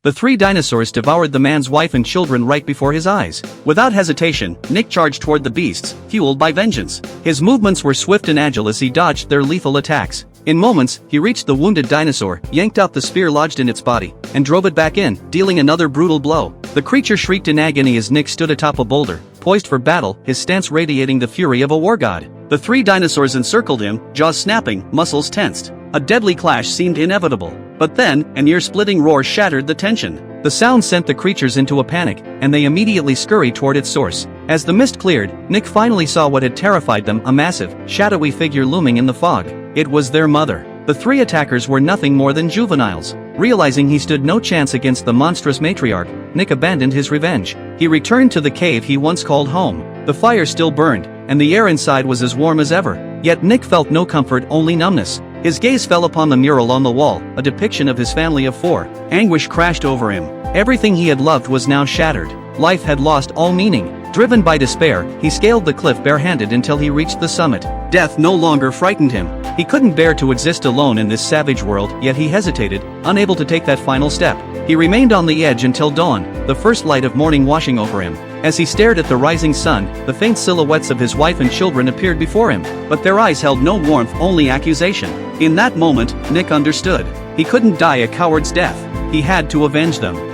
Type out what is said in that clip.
The three dinosaurs devoured the man's wife and children right before his eyes. Without hesitation, Nick charged toward the beasts, fueled by vengeance. His movements were swift and agile as he dodged their lethal attacks. In moments, he reached the wounded dinosaur, yanked out the spear lodged in its body, and drove it back in, dealing another brutal blow. The creature shrieked in agony as Nick stood atop a boulder, poised for battle, his stance radiating the fury of a war god. The three dinosaurs encircled him, jaws snapping, muscles tensed. A deadly clash seemed inevitable. But then, an ear-splitting roar shattered the tension. The sound sent the creatures into a panic, and they immediately scurried toward its source. As the mist cleared, Nick finally saw what had terrified them, a massive, shadowy figure looming in the fog. It was their mother. The three attackers were nothing more than juveniles. Realizing he stood no chance against the monstrous matriarch, Nick abandoned his revenge. He returned to the cave he once called home. The fire still burned, and the air inside was as warm as ever. Yet Nick felt no comfort, only numbness. His gaze fell upon the mural on the wall, a depiction of his family of four. Anguish crashed over him. Everything he had loved was now shattered. Life had lost all meaning. Driven by despair, he scaled the cliff barehanded until he reached the summit. Death no longer frightened him. He couldn't bear to exist alone in this savage world, yet he hesitated, unable to take that final step. He remained on the edge until dawn, the first light of morning washing over him. As he stared at the rising sun, the faint silhouettes of his wife and children appeared before him, but their eyes held no warmth, only accusation. In that moment, Nick understood. He couldn't die a coward's death. He had to avenge them.